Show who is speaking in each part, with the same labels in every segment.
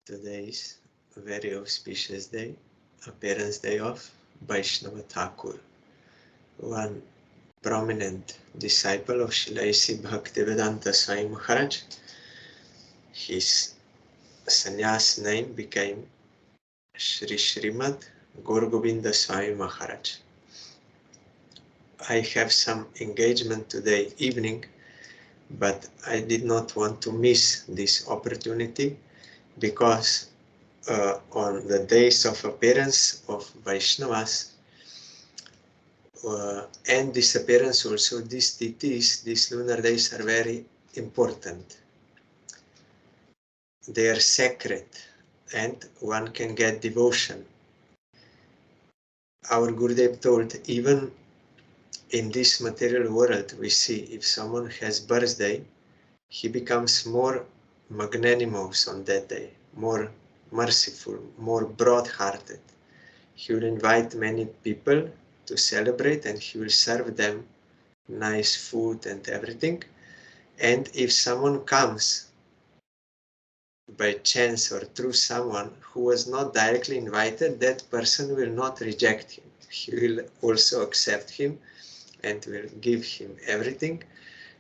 Speaker 1: Today is a very auspicious day, appearance day of Vaishnava Thakur, one prominent disciple of Srila A.C. Bhaktivedanta Swami Maharaj. His sannyas name became Srimad Gaur Govinda Swami Maharaj. I have some engagement today evening, but I did not want to miss this opportunity because on the days of appearance of Vaishnavas and disappearance also, these tithis, these lunar days are very important. They are sacred and one can get devotion. Our Gurudev told, even in this material world we see if someone has birthday, he becomes more magnanimous on that day, more merciful, more broad-hearted. He will invite many people to celebrate and he will serve them nice food and everything. And if someone comes by chance or through someone who was not directly invited, that person will not reject him. He will also accept him and will give him everything.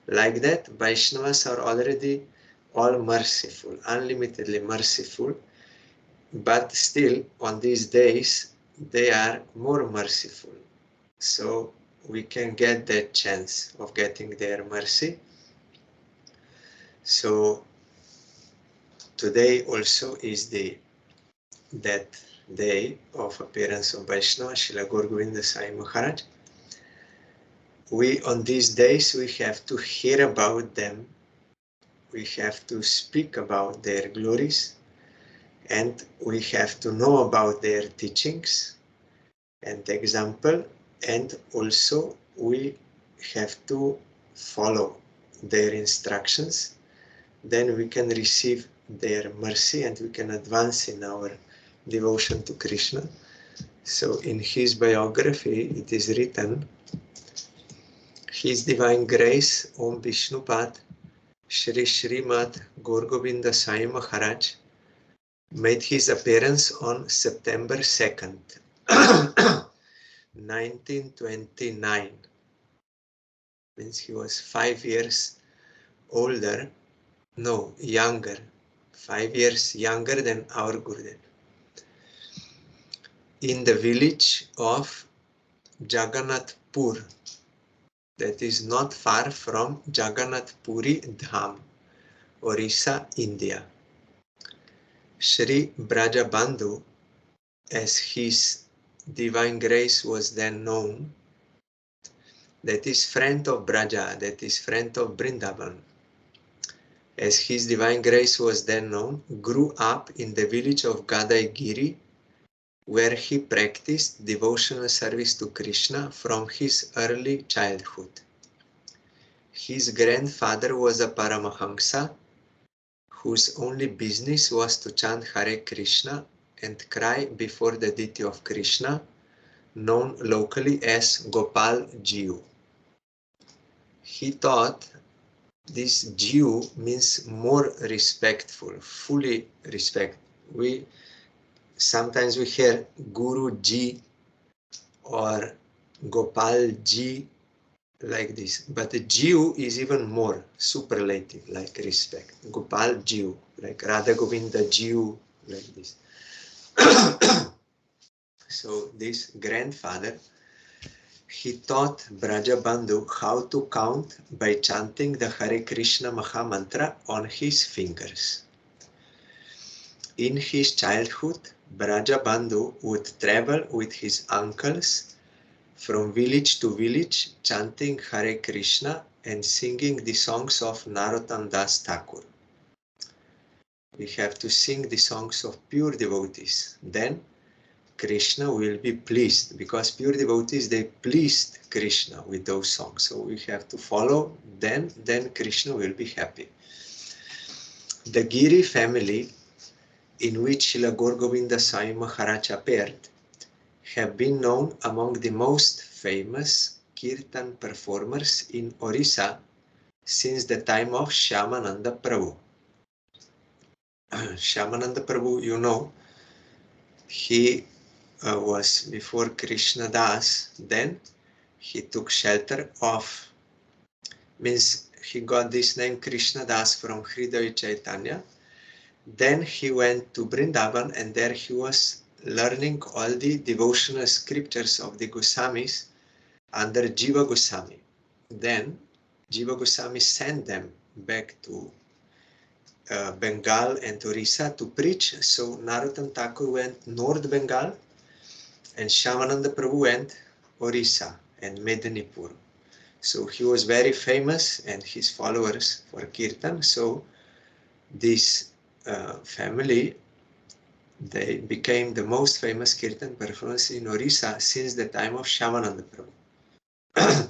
Speaker 1: Like that, Vaishnavas are already all merciful, unlimitedly merciful, but still on these days they are more merciful. So we can get that chance of getting their mercy. So today also is that day of appearance of Vaishnava, Srila Gaur Govinda Swami Maharaj. We on these days we have to hear about them, we have to speak about their glories, and we have to know about their teachings and example, and also we have to follow their instructions. Then we can receive their mercy and we can advance in our devotion to Krishna. So in his biography it is written, His Divine Grace Om Vishnupad Shri Srimad Gaur Govinda Swami Maharaj made his appearance on September 2nd, 1929. Means he was 5 years older, no, younger, 5 years younger than our Gurudev. In the village of Jagannath Pur, that is not far from Jagannath Puri Dham, Orissa, India. Sri Brajabandhu, as his Divine Grace was then known, that is friend of Braja, that is friend of Vrindavan, as his Divine Grace was then known, grew up in the village of Gadaigiri, where he practiced devotional service to Krishna from his early childhood. His grandfather was a Paramahamsa, whose only business was to chant Hare Krishna and cry before the deity of Krishna, known locally as Gopal Jiu. He thought this Jiu means more respectful, fully respect. Sometimes we hear Guru Ji or Gopal Ji like this, but the Jiu is even more superlative, like respect. Gopal Jiu, like Radha Govinda Jiu, like this. So this grandfather, he taught Brajabandhu how to count by chanting the Hare Krishna Maha Mantra on his fingers. In his childhood, Brajabandhu would travel with his uncles from village to village chanting Hare Krishna and singing the songs of Narottam Das Thakur. We have to sing the songs of pure devotees. Then Krishna will be pleased, because pure devotees, they pleased Krishna with those songs. So we have to follow them, then Krishna will be happy. The Giri family, in which Srila Gaur Govinda Swami Maharaj appeared, have been known among the most famous kirtan performers in Orissa since the time of Shyamananda Prabhu. Shyamananda Prabhu, you know, he was before Krishna Das, then he took shelter of, means he got this name Krishna Das from Hridaya Chaitanya. Then he went to Vrindavan, and there he was learning all the devotional scriptures of the Goswamis under Jiva Goswami. Then Jiva Goswami sent them back to Bengal and Orissa to preach. So Narottam Thakur went North Bengal, and Shyamananda Prabhu went Orissa and Medinipur. So he was very famous, and his followers for Kirtan. So this family, they became the most famous Kirtan performers in Orissa since the time of Shyamananda Prabhu.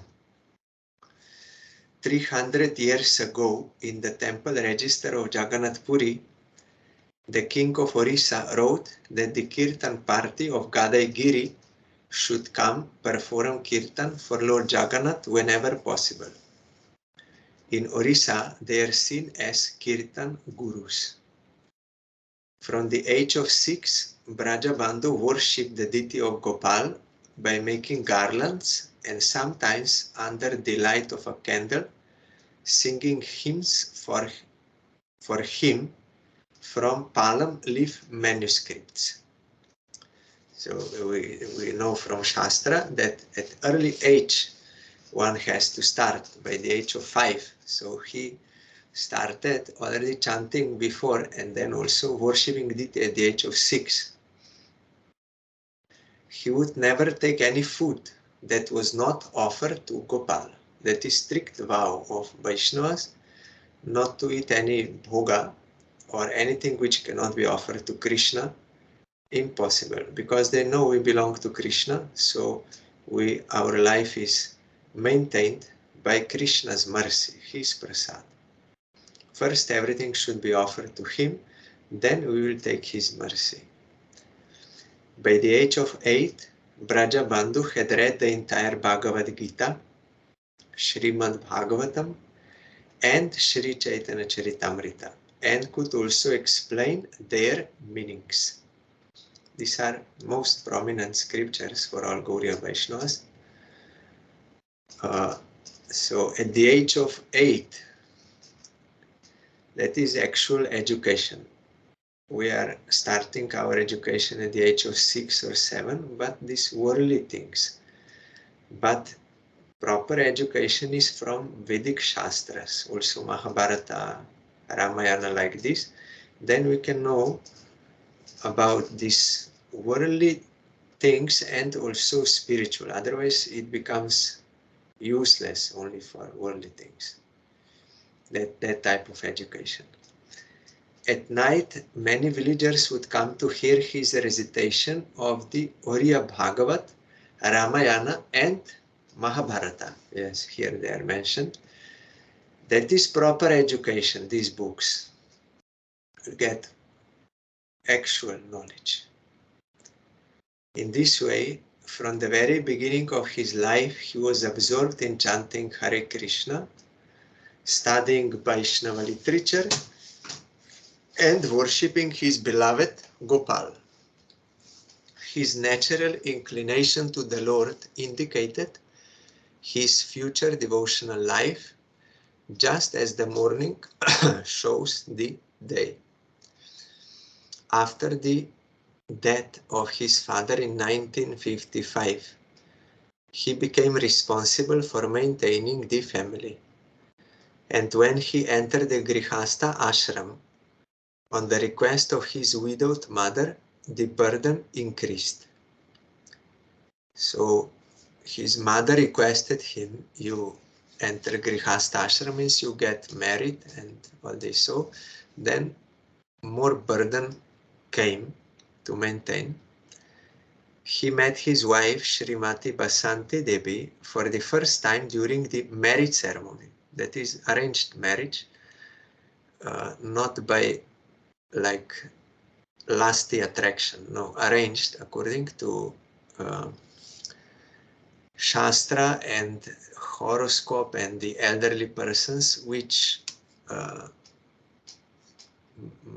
Speaker 1: 300 years ago, in the temple register of Jagannath Puri, the king of Orissa wrote that the Kirtan party of Gadai Giri should come perform Kirtan for Lord Jagannath whenever possible. In Orissa, they are seen as Kirtan Gurus. From the age of 6, Brajabandhu worshipped the deity of Gopal by making garlands and sometimes under the light of a candle, singing hymns for him from palm leaf manuscripts. So we know from Shastra that at early age one has to start by the age of 5. So he started already chanting before and then also worshipping deity at the age of 6. He would never take any food that was not offered to Gopal. That is strict vow of Vaishnavas, not to eat any bhoga or anything which cannot be offered to Krishna. Impossible, because they know we belong to Krishna, so our life is maintained by Krishna's mercy, his prasad. First, everything should be offered to him, then we will take his mercy. By the age of 8, Brajabandhu had read the entire Bhagavad Gita, Srimad Bhagavatam, and Sri Chaitanya Charitamrita, and could also explain their meanings. These are most prominent scriptures for all Gauriya Vaishnavas. So at the age of 8, that is actual education. We are starting our education at the age of 6 or 7, but these worldly things. But proper education is from Vedic Shastras, also Mahabharata, Ramayana, like this. Then we can know about these worldly things and also spiritual. Otherwise, it becomes useless only for worldly things. That type of education. At night, many villagers would come to hear his recitation of the Oriya Bhagavat, Ramayana, and Mahabharata. Yes, here they are mentioned. That is proper education, these books. You get actual knowledge. In this way, from the very beginning of his life, he was absorbed in chanting Hare Krishna, studying Vaishnava literature, and worshipping his beloved Gopal. His natural inclination to the Lord indicated his future devotional life, just as the morning shows the day. After the death of his father in 1955, he became responsible for maintaining the family. And when he entered the Grihastha ashram, on the request of his widowed mother, the burden increased. So his mother requested him, you enter Grihastha ashram, means you get married and all this. So then more burden came to maintain. He met his wife Srimati Basanti Devi for the first time during the marriage ceremony. That is arranged marriage, not by like lusty attraction, no, arranged according to Shastra and horoscope and the elderly persons, which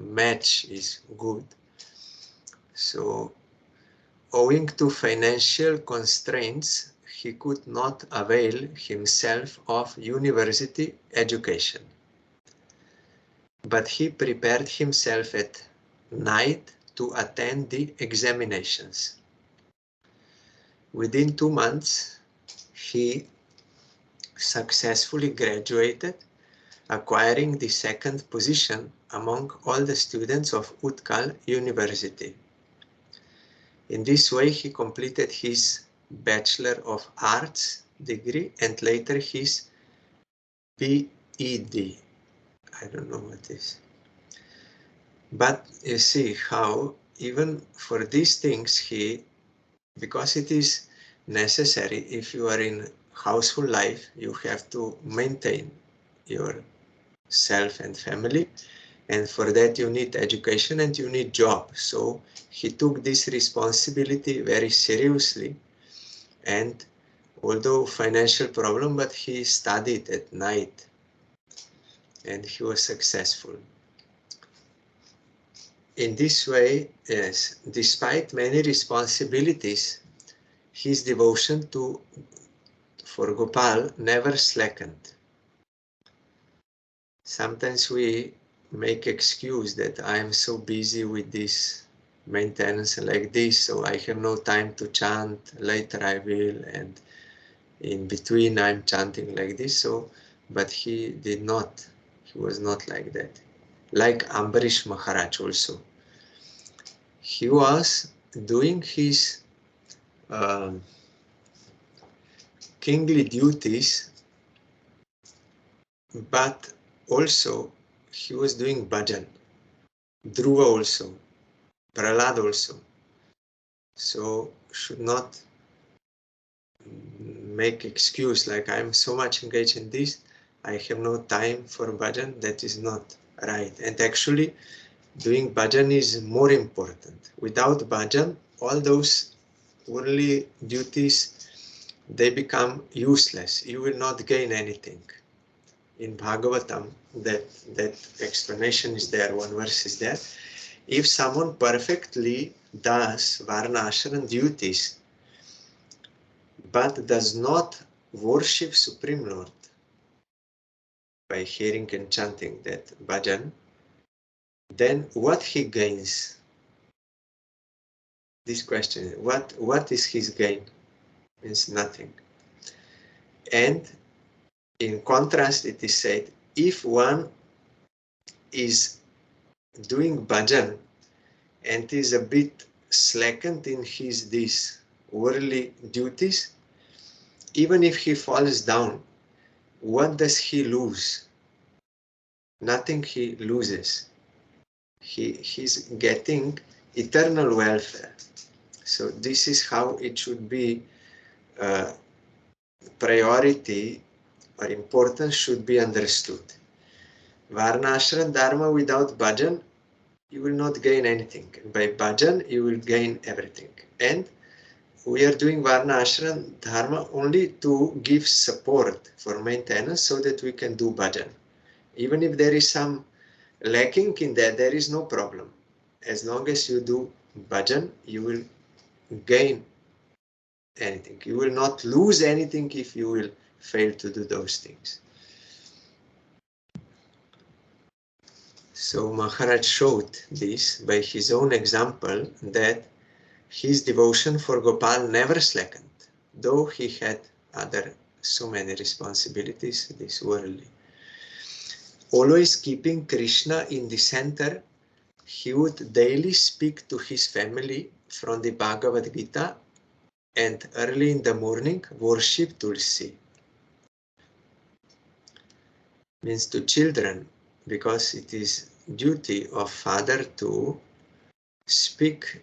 Speaker 1: match is good. So, owing to financial constraints, he could not avail himself of university education. But he prepared himself at night to attend the examinations. Within 2 months, he successfully graduated, acquiring the second position among all the students of Utkal University. In this way, he completed his Bachelor of Arts degree and later his BEd. I don't know what it is. But you see how even for these things because it is necessary, if you are in household life, you have to maintain yourself and family, and for that you need education and you need job. So he took this responsibility very seriously, and although financial problem, but he studied at night and he was successful. In this way, yes, despite many responsibilities, his devotion for Gopal never slackened. Sometimes we make excuse that I am so busy with this maintenance like this, so I have no time to chant, later I will, and in between I'm chanting like this. So, but he did not, he was not like that. Like Ambarish Maharaj also. He was doing his kingly duties, but also he was doing bhajan. Dhruva also, Prahlad also. So should not make excuse like I'm so much engaged in this, I have no time for bhajan. That is not right. And actually doing bhajan is more important. Without bhajan, all those worldly duties, they become useless. You will not gain anything. In Bhagavatam, that explanation is there, one verse is there. If someone perfectly does Varna Ashram duties, but does not worship Supreme Lord by hearing and chanting that bhajan, then what he gains? This question, what is his gain? Means nothing. And in contrast, it is said, if one is doing bhajan and is a bit slackened in these worldly duties, even if he falls down, what does he lose? Nothing he loses. He's getting eternal welfare. So this is how it should be. Priority or importance should be understood. Varnashram dharma without bhajan, you will not gain anything. By bhajan, you will gain everything. And we are doing Varna Ashram Dharma only to give support for maintenance so that we can do bhajan. Even if there is some lacking in that, there is no problem. As long as you do bhajan, you will gain anything. You will not lose anything if you will fail to do those things. So Maharaj showed this by his own example that his devotion for Gopal never slackened, though he had other so many responsibilities, this worldly. Always keeping Krishna in the center, he would daily speak to his family from the Bhagavad Gita and early in the morning worship Tulsi. Means to children, because it is duty of father to speak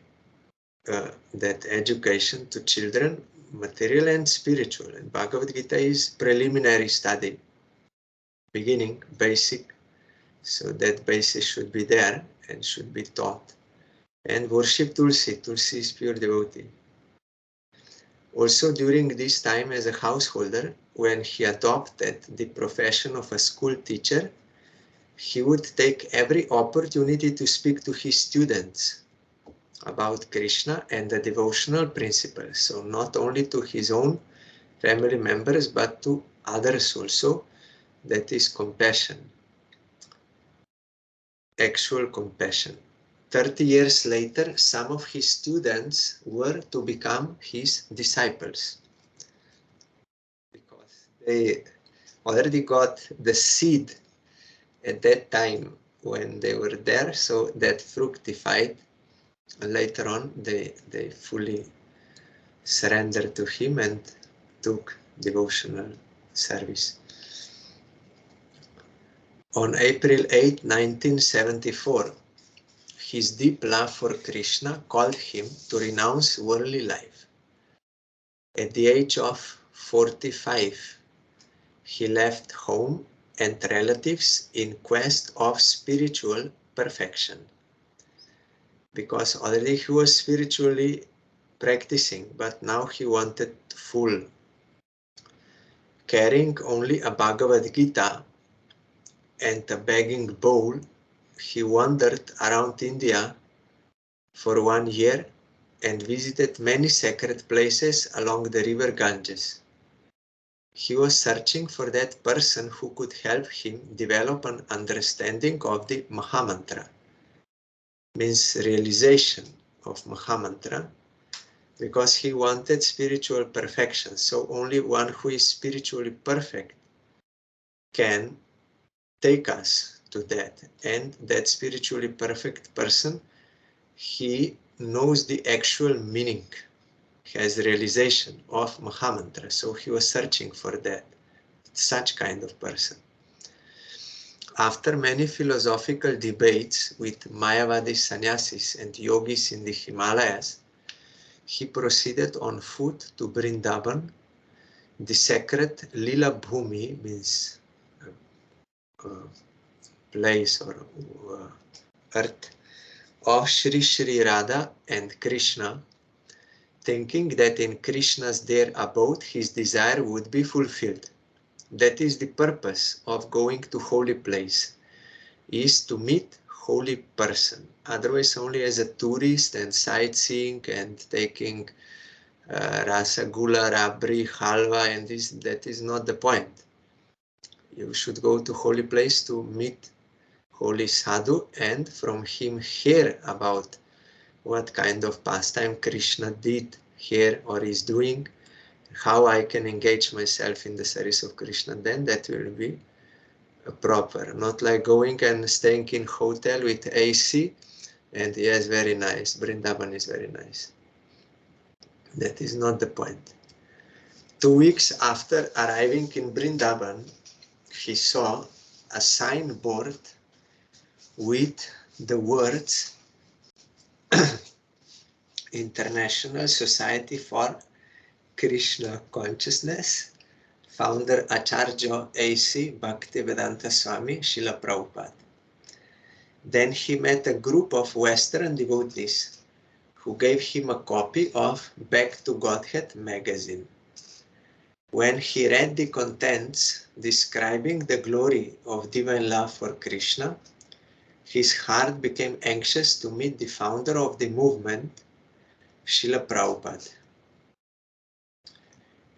Speaker 1: that education to children, material and spiritual. And Bhagavad Gita is preliminary study, beginning, basic. So that basis should be there and should be taught. And worship Tulsi. Tulsi is pure devotee. Also during this time as a householder, when he adopted the profession of a school teacher, he would take every opportunity to speak to his students about Krishna and the devotional principles. So not only to his own family members, but to others also. That is compassion, actual compassion. 30 years later, some of his students were to become his disciples, because they already got the seed at that time when they were there, so that fructified. And later on, they fully surrendered to him and took devotional service. On April 8, 1974, his deep love for Krishna called him to renounce worldly life. At the age of 45, he left home and relatives in quest of spiritual perfection, because already he was spiritually practicing, but now he wanted full. Carrying only a Bhagavad Gita and a begging bowl, he wandered around India for 1 year and visited many sacred places along the river Ganges. He was searching for that person who could help him develop an understanding of the Mahamantra, means realization of Mahamantra, because he wanted spiritual perfection. So only one who is spiritually perfect can take us to that. And that spiritually perfect person, he knows the actual meaning, has realization of Mahamantra. So he was searching for that, such kind of person. After many philosophical debates with Mayavadi sannyasis and yogis in the Himalayas, he proceeded on foot to Vrindavan, the sacred Lila Bhumi, means place or earth, of Shri Shri Radha and Krishna, thinking that in Krishna's there abode his desire would be fulfilled. That is the purpose of going to holy place, is to meet holy person. Otherwise only as a tourist and sightseeing and taking rasagula, rabri, halwa, and this, that is not the point. You should go to holy place to meet holy sadhu and from him hear about what kind of pastime Krishna did here or is doing, how I can engage myself in the service of Krishna. Then that will be proper, not like going and staying in hotel with AC and yes, very nice, Vrindavan is very nice. That is not the point. 2 weeks after arriving in Vrindavan, he saw a signboard with the words International Society for Krishna Consciousness, founder Acharya A.C. Bhaktivedanta Swami, Srila Prabhupada. Then he met a group of Western devotees who gave him a copy of Back to Godhead magazine. When he read the contents describing the glory of divine love for Krishna, his heart became anxious to meet the founder of the movement, Srila Prabhupada.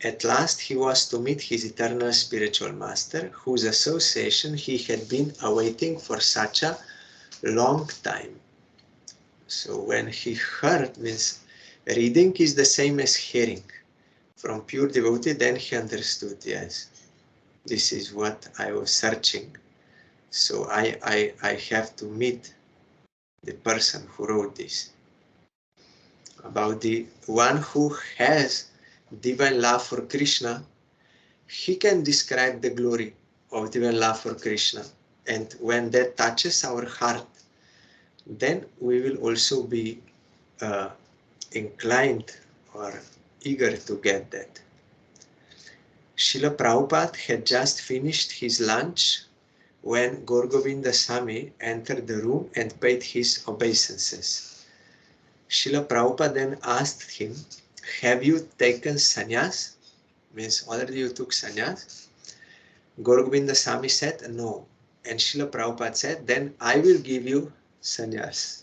Speaker 1: At last he was to meet his eternal spiritual master, whose association he had been awaiting for such a long time. So when he heard, means reading is the same as hearing. From pure devotee, then he understood, yes, this is what I was searching. So I have to meet the person who wrote this. About the one who has divine love for Krishna, he can describe the glory of divine love for Krishna. And when that touches our heart, then we will also be inclined or eager to get that. Srila Prabhupada had just finished his lunch when Gaur Govinda Swami entered the room and paid his obeisances. Srila Prabhupada then asked him, have you taken sannyas? Means already you took sannyas? Gaur Govinda Swami said, no, And Srila Prabhupada said, then I will give you sannyas.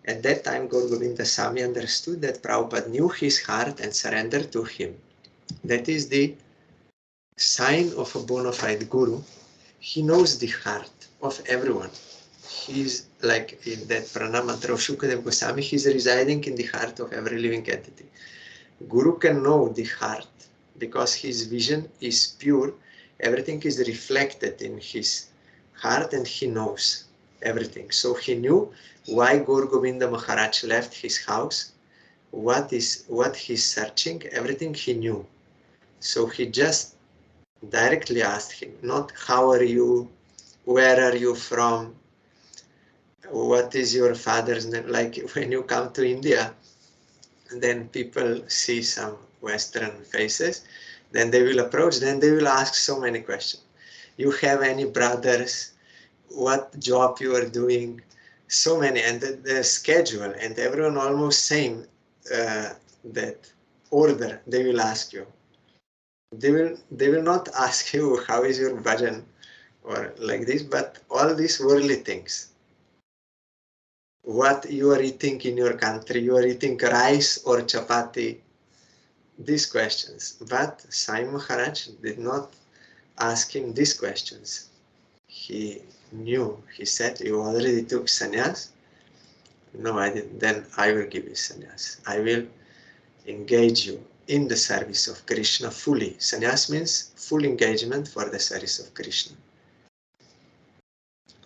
Speaker 1: At that time, Gaur Govinda Swami understood that Prabhupada knew his heart and surrendered to him. That is the sign of a bona fide guru. He knows the heart of everyone. He's like in that pranam mantra of Shukadev Goswami, he's residing in the heart of every living entity. Guru can know the heart because his vision is pure. Everything is reflected in his heart and he knows everything. So he knew why Gaur Govinda Maharaj left his house, what he's searching, everything he knew. So he just directly asked him, not how are you, where are you from, what is your father's name. Like when you come to India, then people see some Western faces, then they will approach, then they will ask so many questions. You have any brothers? What job you are doing? So many, and the schedule, and everyone almost same that order they will ask you. They will not ask you how is your bhajan or like this, but all these worldly things. What you are eating in your country, you are eating rice or chapati, these questions. But Sai Maharaj did not ask him these questions. He knew, he said, you already took sannyas? No, I didn't. Then I will give you sannyas. I will engage you in the service of Krishna fully. Sannyas means full engagement for the service of Krishna.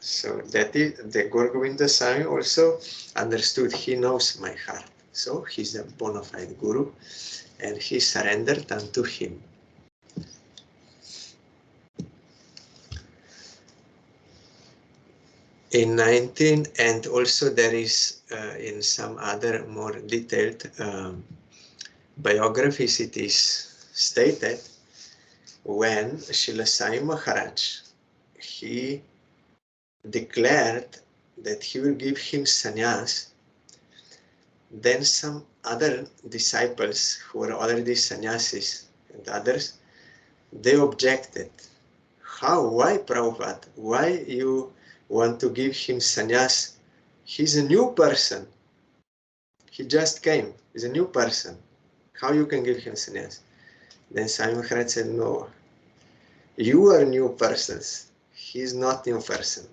Speaker 1: So that is the Gaur Govinda Swami also understood. He knows my heart. So he's a bona fide guru and he surrendered unto him. In 19, and also there is in some other more detailed biographies, it is stated when Srila Sai Maharaj, he declared that he will give him sannyas, then some other disciples who were already sannyasis and others, they objected. How? Why, Prabhupada? Why you want to give him sannyas? He's a new person. He just came. He's a new person. How you can give him sannyas? Then Swami Maharaj said, no, you are new persons. He's not new person.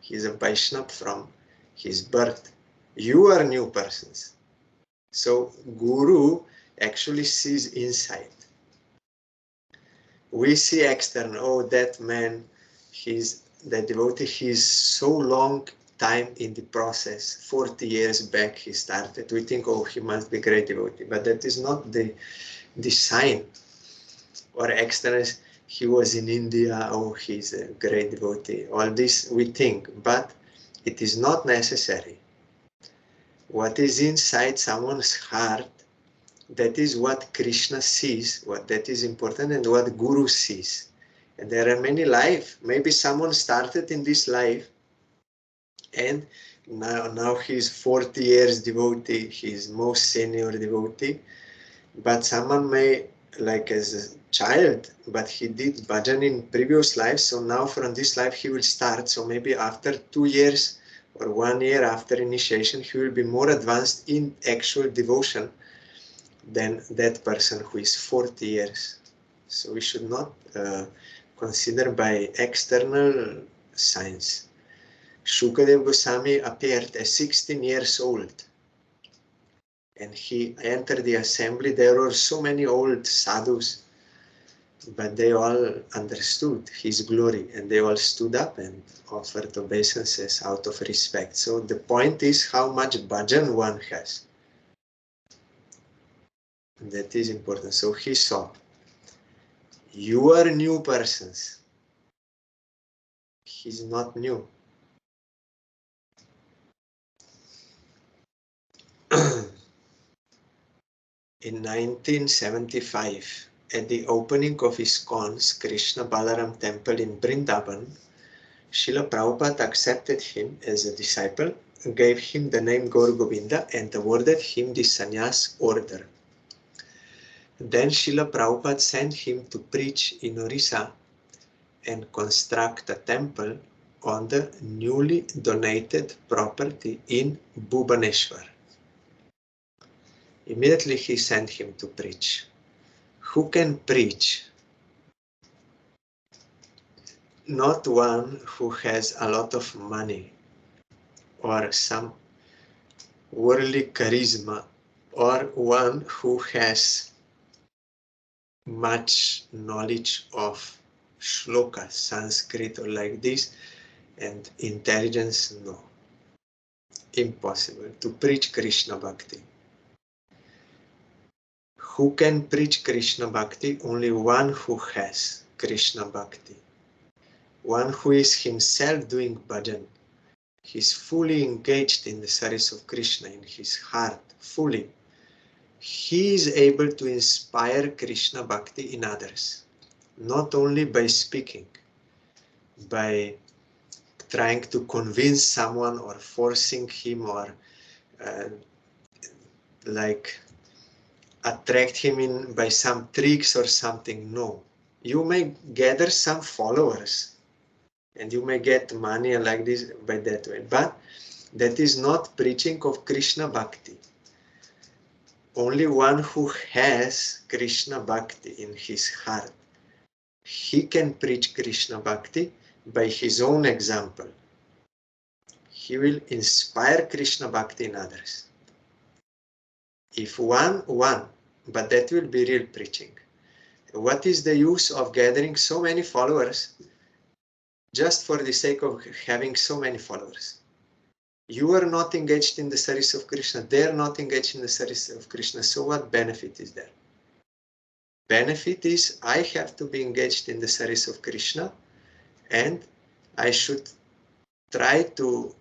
Speaker 1: He's a Vaishnava from his birth. You are new persons. So Guru actually sees inside. We see external, oh, that man, that devotee, he's so long time in the process. 40 years back he started. We think, oh, he must be great devotee. But that is not the sign. Or external, he was in India, oh, he's a great devotee. All this we think, but it is not necessary. What is inside someone's heart, that is what Krishna sees, that is important, and what Guru sees. And there are many lives. Maybe someone started in this life and now he's 40 years devotee, he's most senior devotee. But someone may, like as a child, but he did bhajan in previous life, so now from this life he will start. So maybe after 2 years or 1 year after initiation, he will be more advanced in actual devotion than that person who is 40 years. So we should not consider by external signs. Shukadev Goswami appeared as 16 years old. And he entered the assembly. There were so many old sadhus, but they all understood his glory and they all stood up and offered obeisances out of respect. So the point is how much bhajan one has. That is important. So he saw, you are new persons. He's not new. In 1975, at the opening of ISKCON's Krishna Balaram temple in Vrindavan, Srila Prabhupada accepted him as a disciple, gave him the name Gaur Govinda and awarded him the sannyas order. Then Srila Prabhupada sent him to preach in Orissa, and construct a temple on the newly donated property in Bhubaneswar. Immediately he sent him to preach. Who can preach? Not one who has a lot of money or some worldly charisma, or one who has much knowledge of shloka, Sanskrit or like this, and intelligence. No. Impossible to preach Krishna Bhakti. Who can preach Krishna Bhakti? Only one who has Krishna Bhakti. One who is himself doing bhajan. He's fully engaged in the service of Krishna in his heart, fully. He is able to inspire Krishna Bhakti in others, not only by speaking, by trying to convince someone or forcing him or like attract him in by some tricks or something. No. You may gather some followers and you may get money like this by that way, but that is not preaching of Krishna Bhakti. Only one who has Krishna Bhakti in his heart, he can preach Krishna Bhakti by his own example. He will inspire Krishna Bhakti in others. If one, but that will be real preaching. What is the use of gathering so many followers just for the sake of having so many followers? You are not engaged in the service of Krishna. They are not engaged in the service of Krishna. So what benefit is there? Benefit is I have to be engaged in the service of Krishna, and I should try to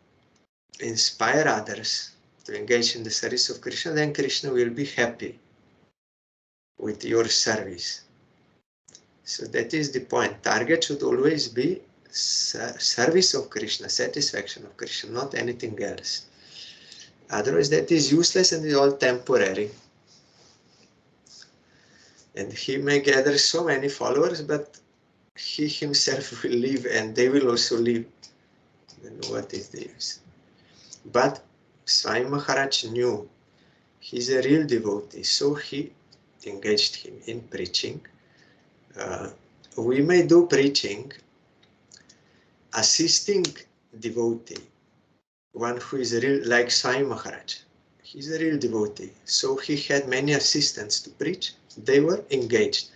Speaker 1: inspire others to engage in the service of Krishna. Then Krishna will be happy with your service. So that is the point. Target should always be service of Krishna, satisfaction of Krishna, not anything else. Otherwise that is useless and is all temporary. And he may gather so many followers, but he himself will leave and they will also leave. Then what is the use? But Swami Maharaj knew he's a real devotee, so he engaged him in preaching. We may do preaching assisting devotee, one who is real, like Swami Maharaj. He's a real devotee, so he had many assistants to preach. They were engaged.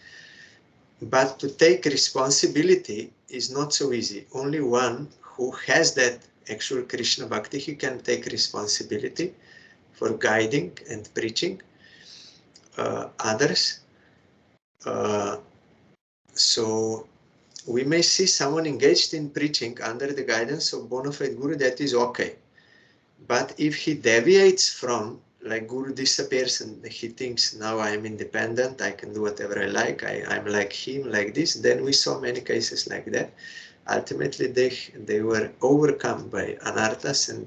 Speaker 1: But to take responsibility is not so easy. Only one who has that actual Krishna Bhakti, he can take responsibility for guiding and preaching others. So we may see someone engaged in preaching under the guidance of bona fide Guru, that is okay. But if he deviates from, like Guru disappears and he thinks, now I am independent, I can do whatever I like, I'm like him, like this, then we saw many cases like that. Ultimately, they were overcome by anarthas and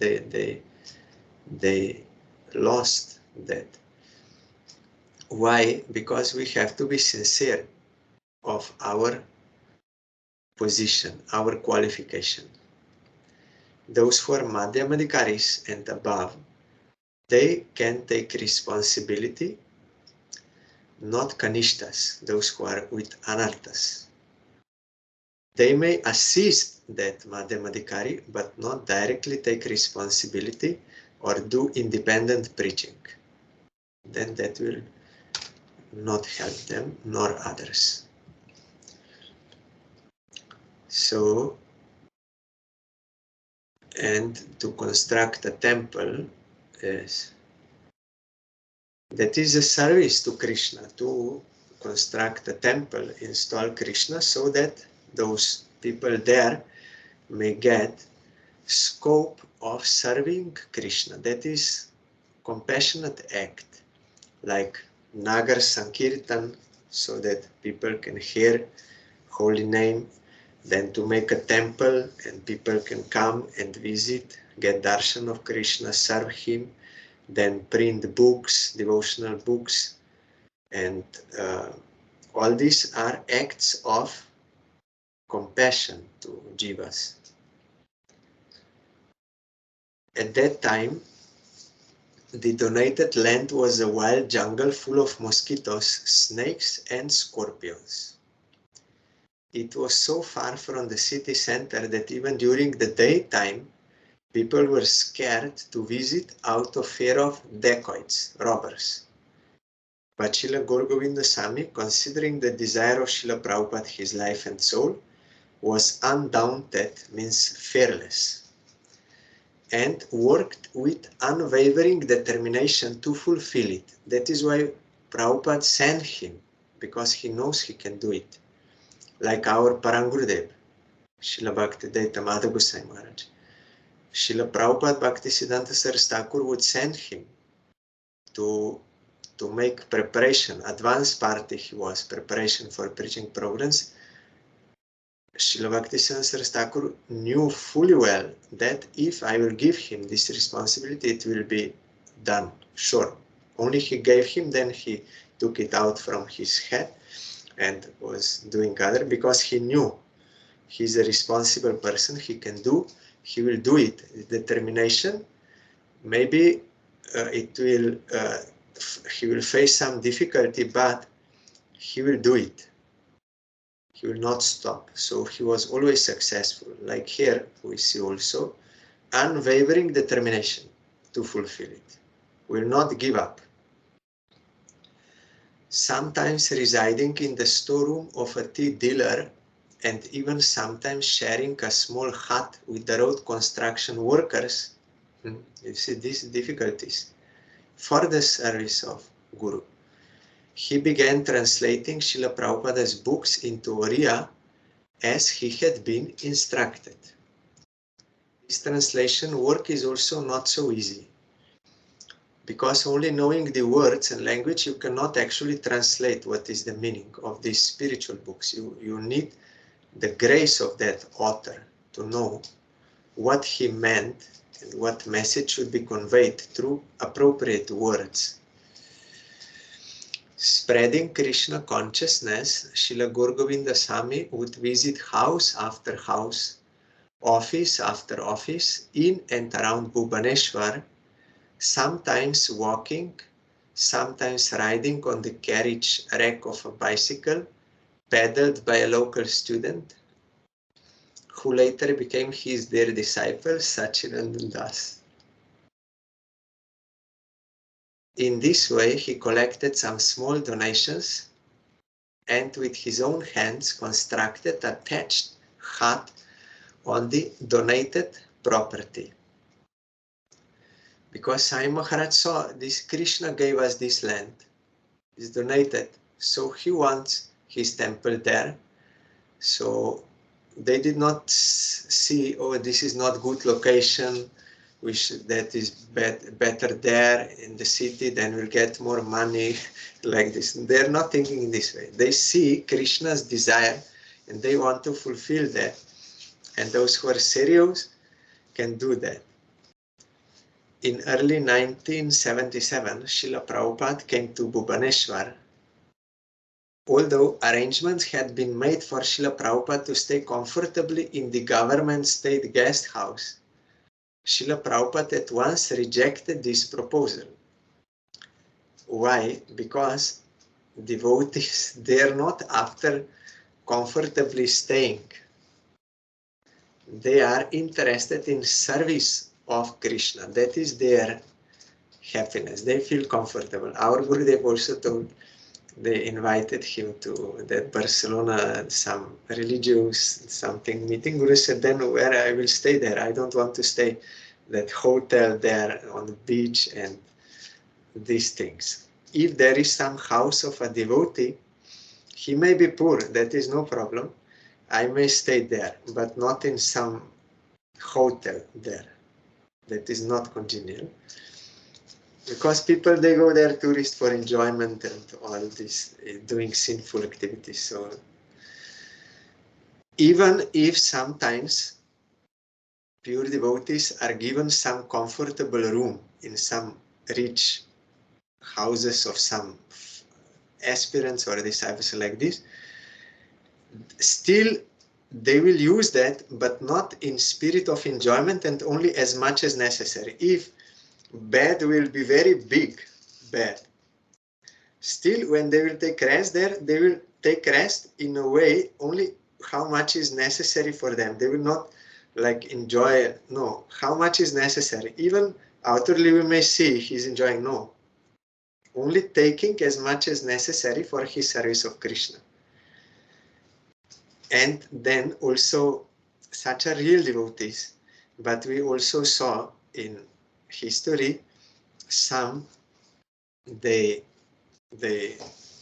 Speaker 1: they lost that. Why? Because we have to be sincere of our position, our qualification. Those who are Madhyamadikaris and above, they can take responsibility, not Kanishtas, those who are with Anarthas. They may assist that Madhyamadikari, but not directly take responsibility or do independent preaching. Then that will not help them nor others. So, and to construct a temple, yes, that is a service to Krishna, to construct a temple, install Krishna, so that those people there may get scope of serving Krishna. That is compassionate act, like Nagar Sankirtan, so that people can hear holy name, then to make a temple and people can come and visit, get darshan of Krishna, serve him, then print books, devotional books, and all these are acts of compassion to jivas. At that time, the donated land was a wild jungle full of mosquitoes, snakes, and scorpions. It was so far from the city center that even during the daytime, people were scared to visit out of fear of dacoits, robbers. But Srila Gaur Govinda Swami, considering the desire of Srila Prabhupada, his life and soul, was undaunted, means fearless, and worked with unwavering determination to fulfill it. That is why Prabhupada sent him, because he knows he can do it. Like our Parangurudev, Srila Bhaktivedanta Madhava Goswami Maharaj. Srila Prabhupada Bhaktisiddhanta Saraswati Thakur would send him to make preparation, advanced party he was, preparation for preaching programs. Srila Bhaktisiddhanta Saraswati Thakur knew fully well that if I will give him this responsibility, it will be done, sure. Only he gave him, then he took it out from his head and was doing other, because he knew he's a responsible person, he can do, he will do it. Determination, maybe he will face some difficulty, but he will do it. He will not stop. So he was always successful. Like here, we see also unwavering determination to fulfill it. Will not give up. Sometimes residing in the storeroom of a tea dealer, and even sometimes sharing a small hut with the road construction workers. You see these difficulties for the service of Guru. He began translating Srila Prabhupada's books into Oriya as he had been instructed. This translation work is also not so easy, because only knowing the words and language, you cannot actually translate what is the meaning of these spiritual books. You need the grace of that author to know what he meant and what message should be conveyed through appropriate words. Spreading Krishna consciousness, Srila Gaur Govinda Swami would visit house after house, office after office, in and around Bhubaneswar, sometimes walking, sometimes riding on the carriage rack of a bicycle, paddled by a local student, who later became his dear disciple, Sachidananda Das. In this way, he collected some small donations and with his own hands constructed a thatched hut on the donated property. Because Sai Maharaj saw this, Krishna gave us this land, it's donated, so he wants his temple there. So they did not see, oh, this is not good location, that is better there in the city, then we'll get more money, like this. They're not thinking in this way. They see Krishna's desire and they want to fulfill that. And those who are serious can do that. In early 1977, Srila Prabhupada came to Bhubaneswar. Although arrangements had been made for Srila Prabhupada to stay comfortably in the government state guest house, Srila Prabhupada at once rejected this proposal. Why? Because devotees, they are not after comfortably staying. They are interested in service of Krishna. That is their happiness. They feel comfortable. Our Gurudev also told, they invited him to that Barcelona, some religious something meeting. Guru said, then where I will stay there? I don't want to stay that hotel there on the beach and these things. If there is some house of a devotee, he may be poor, that is no problem. I may stay there, but not in some hotel there. That is not congenial. Because people, they go there tourists for enjoyment and all this, doing sinful activities. So even if sometimes pure devotees are given some comfortable room in some rich houses of some aspirants or disciples like this, still they will use that, but not in spirit of enjoyment and only as much as necessary. If bad will be very big bad, still when they will take rest there, they will take rest in a way only how much is necessary for them. They will not like enjoy, no, how much is necessary. Even outwardly we may see he's enjoying, no. Only taking as much as necessary for his service of Krishna. And then also such a real devotees, but we also saw in history some they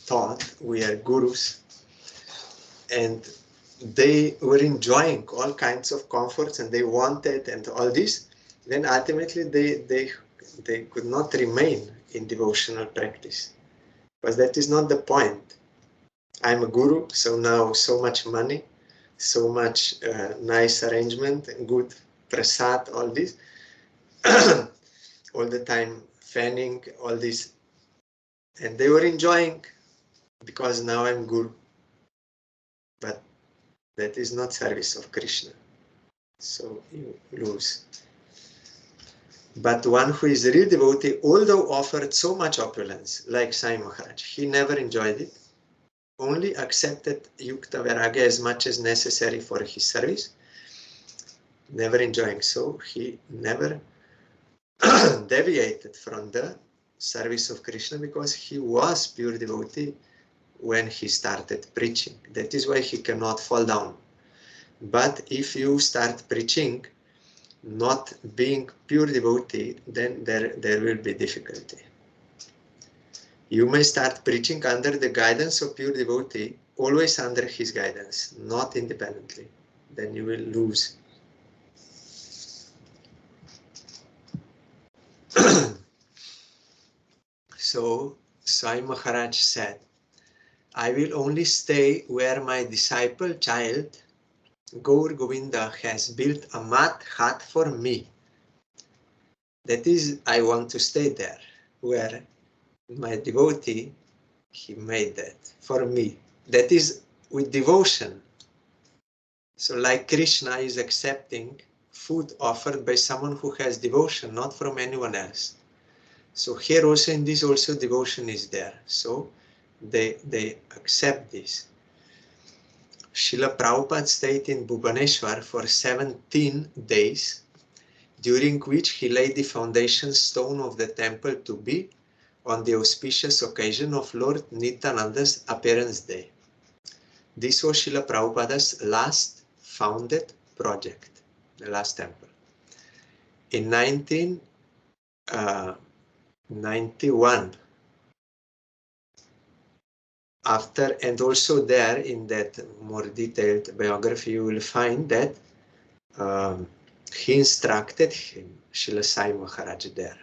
Speaker 1: thought we are gurus and they were enjoying all kinds of comforts and they wanted and all this, then ultimately they could not remain in devotional practice, because that is not the point. I'm a guru, so now so much money, so much nice arrangement, good prasad, all this, all the time fanning, all this, and they were enjoying because now I'm guru. But that is not service of Krishna, so you lose. But one who is a real devotee, although offered so much opulence, like Sai Maharaj, he never enjoyed it, only accepted Yukta Vairagya as much as necessary for his service, never enjoying. So he never deviated from the service of Krishna because he was pure devotee when he started preaching. That is why he cannot fall down. But if you start preaching not being pure devotee, then there will be difficulty. You may start preaching under the guidance of pure devotee, always under his guidance, not independently. Then you will lose. So Sai Maharaj said, I will only stay where my disciple child Gaur Govinda has built a mat hut for me. That is, I want to stay there, where my devotee, he made that for me. That is with devotion. So like Krishna is accepting food offered by someone who has devotion, not from anyone else. So here also in this also devotion is there. So they accept this. Srila Prabhupada stayed in Bhubaneswar for 17 days, during which he laid the foundation stone of the temple to be on the auspicious occasion of Lord Nityananda's appearance day. This was Srila Prabhupada's last founded project, the last temple. In 1991, after, and also there in that more detailed biography, you will find that he instructed him, Srila Sai Maharaj, there.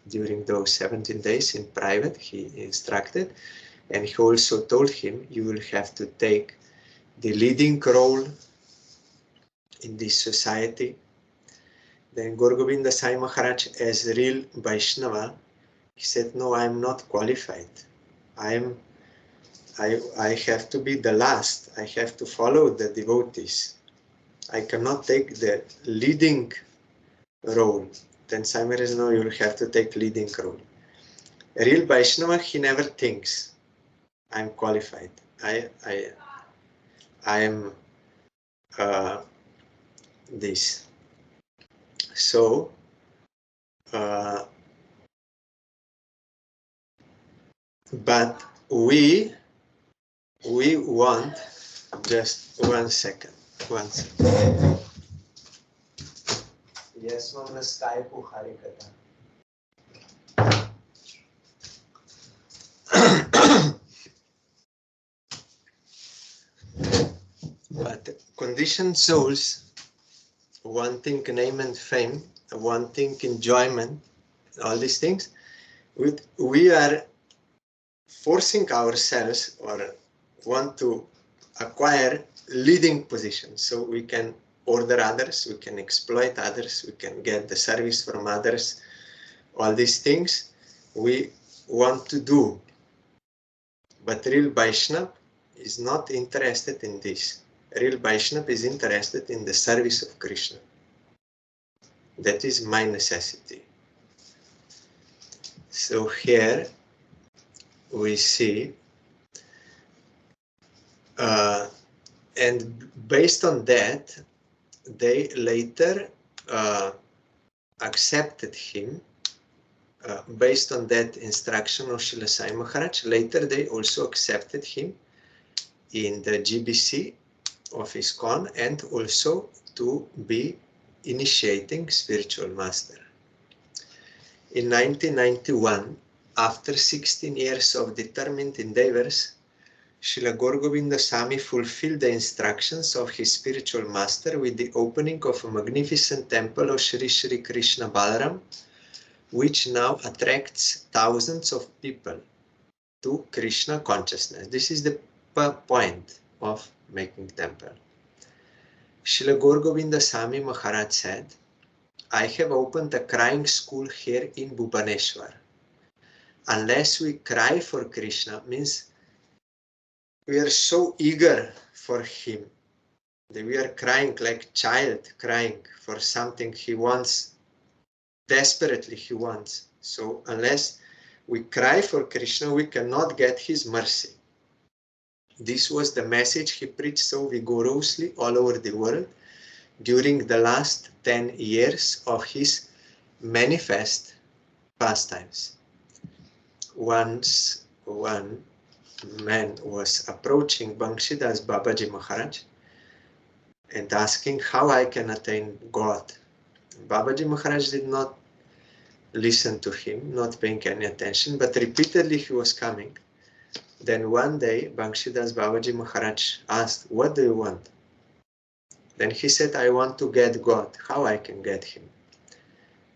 Speaker 1: During those 17 days in private, he instructed, and he also told him, you will have to take the leading role in this society. Then Gaur Govinda Sai Maharaj, as real Vaishnava, he said, no, I am not qualified. I have to be the last. I have to follow the devotees. I cannot take the leading role. Then Sai Maharaj, no, you will have to take leading role. A real Vaishnava, he never thinks, I'm qualified. I am this. So, but we want, just 1 second. Yes, on the Skype Harikata. But conditioned souls wanting name and fame, wanting enjoyment, all these things, we are forcing ourselves or want to acquire leading positions so we can order others, we can exploit others, we can get the service from others. All these things we want to do. But real Vaishnava is not interested in this. real Vaishnava is interested in the service of Krishna. That is my necessity. So here we see, and based on that, they later accepted him. Based on that instruction of Srila Sai Maharaj, later they also accepted him in the GBC of ISKCON and also to be initiating spiritual master. In 1991, after 16 years of determined endeavors, Srila Gaur Govinda Swami fulfilled the instructions of his spiritual master with the opening of a magnificent temple of Sri Sri Krishna Balaram, which now attracts thousands of people to Krishna consciousness. This is the point of making temple. Srila Gaur Govinda Swami Maharaj said, I have opened a crying school here in Bhubaneswar. Unless we cry for Krishna, means we are so eager for him that we are crying like a child crying for something he wants, desperately he wants. So unless we cry for Krishna, we cannot get his mercy. This was the message he preached so vigorously all over the world during the last 10 years of his manifest pastimes. Once one man was approaching Banshidas Babaji Maharaj and asking how I can attain God. Babaji Maharaj did not listen to him, not paying any attention, but repeatedly he was coming. Then one day Banshidas Babaji Maharaj asked, what do you want? Then he said, I want to get God. How I can get him?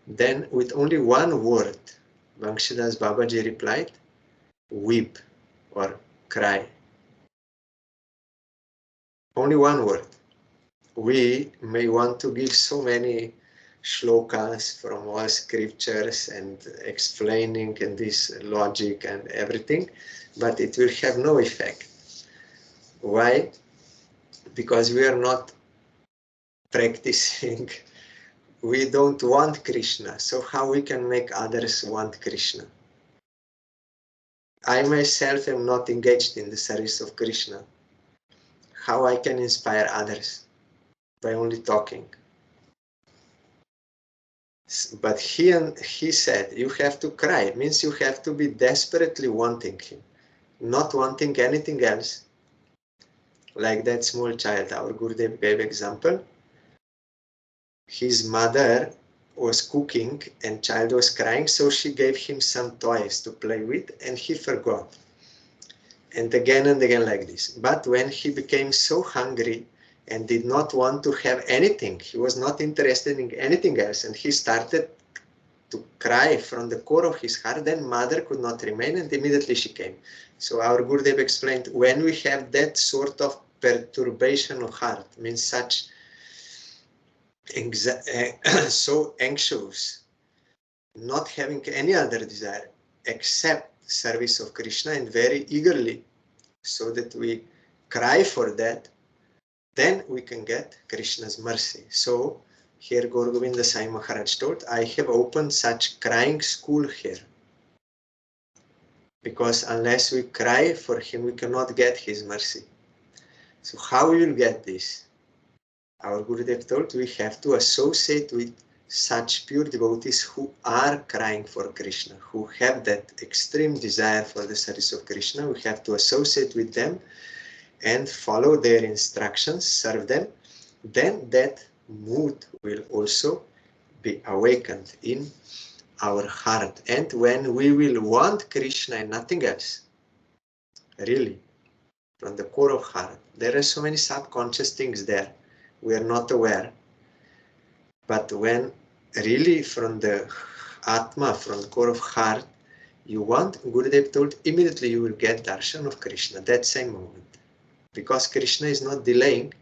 Speaker 1: Then with only one word, Banshidas Babaji replied, weep or cry. Only one word. We may want to give so many shlokas from all scriptures and explaining and this logic and everything, but it will have no effect. Why? Because we are not practicing. We don't want Krishna. So how we can make others want Krishna? I myself am not engaged in the service of Krishna. How I can inspire others? By only talking. But he said, you have to cry. It means you have to be desperately wanting him, not wanting anything else. Like that small child, our Gurudev gave example. His mother was cooking and child was crying, so she gave him some toys to play with and he forgot. And again like this. But when he became so hungry and did not want to have anything, he was not interested in anything else, and he started to cry from the core of his heart, then mother could not remain and immediately she came. So our Gurudev explained, when we have that sort of perturbation of heart, means such so anxious, not having any other desire except service of Krishna, and very eagerly, so that we cry for that, then we can get Krishna's mercy. So here Gaur Govinda Sai Maharaj told, I have opened such crying school here. Because unless we cry for him, we cannot get his mercy. So how we will get this? Our Gurudev told, we have to associate with such pure devotees who are crying for Krishna, who have that extreme desire for the service of Krishna. We have to associate with them and follow their instructions, serve them. Then that mood will also be awakened in our heart. And when we will want Krishna and nothing else, really, from the core of heart, there are so many subconscious things there we are not aware. But when really from the Atma, from the core of heart, you want, Gurudev told, immediately you will get darshan of Krishna that same moment. Because Krishna is not delaying,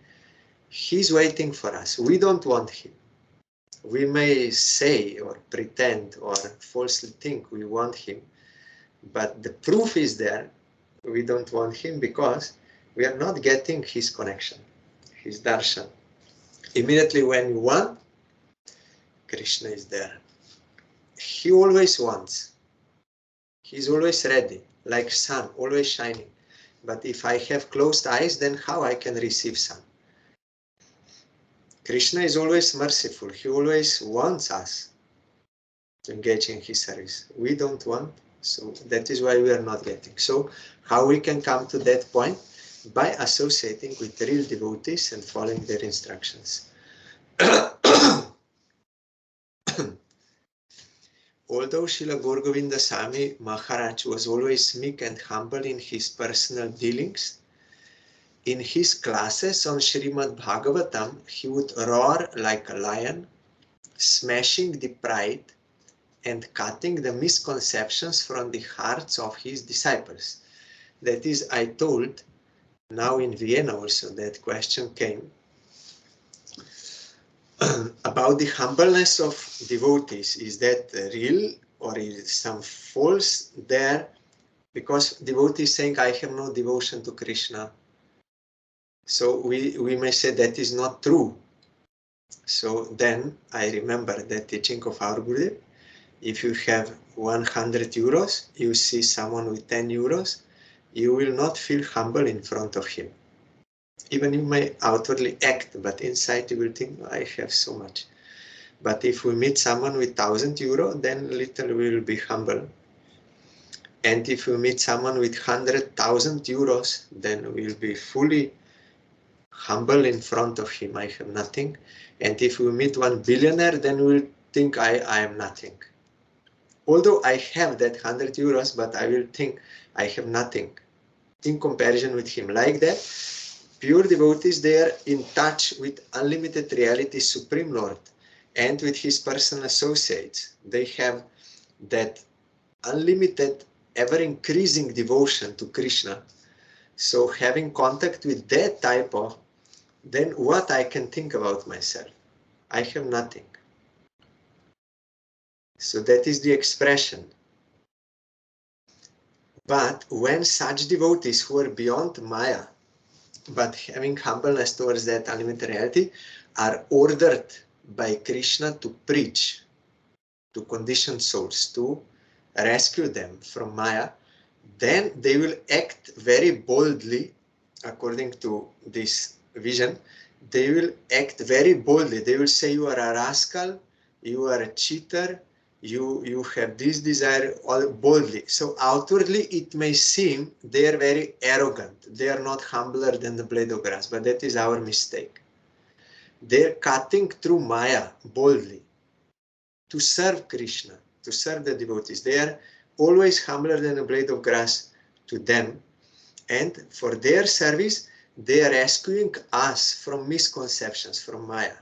Speaker 1: he's waiting for us. We don't want him. We may say or pretend or falsely think we want him, but the proof is there. We don't want him because we are not getting his connection. his darshan. Immediately when you want, Krishna is there. He always wants. He's always ready, like sun, always shining. But if I have closed eyes, then how I can receive sun? Krishna is always merciful. He always wants us to engage in his service. We don't want, so that is why we are not getting. So how we can come to that point? By associating with real devotees and following their instructions. Although Srila Gaur Govinda Swami Maharaj was always meek and humble in his personal dealings, in his classes on Srimad Bhagavatam, he would roar like a lion, smashing the pride and cutting the misconceptions from the hearts of his disciples. That is, I told, now in Vienna also that question came, about the humbleness of devotees. Is that real or is some false there? Because devotees saying, I have no devotion to Krishna. So we may say that is not true. So then I remember the teaching of our Gurudev. If you have 100 euros, you see someone with 10 euros, you will not feel humble in front of him. Even you may outwardly act, but inside you will think, I have so much. But if we meet someone with 1,000 euro, then little we will be humble. And if we meet someone with 100,000 euros, then we will be fully humble in front of him. I have nothing. And if we meet one billionaire, then we will think I am nothing. Although I have that 100 euros, but I will think I have nothing in comparison with him. Like that, pure devotees, they are in touch with unlimited reality, Supreme Lord, and with his personal associates. They have that unlimited, ever-increasing devotion to Krishna. So having contact with that type of, then what I can think about myself? I have nothing. So that is the expression. But when such devotees who are beyond Maya, but having humbleness towards that unlimited reality, are ordered by Krishna to preach to conditioned souls, to rescue them from Maya, then they will act very boldly, according to this vision. They will act very boldly. They will say, you are a rascal, you are a cheater, you have this desire, all boldly. So outwardly it may seem they are very arrogant. They are not humbler than the blade of grass, but that is our mistake. They are cutting through Maya boldly to serve Krishna, to serve the devotees. They are always humbler than a blade of grass to them. And for their service, they are rescuing us from misconceptions, from Maya.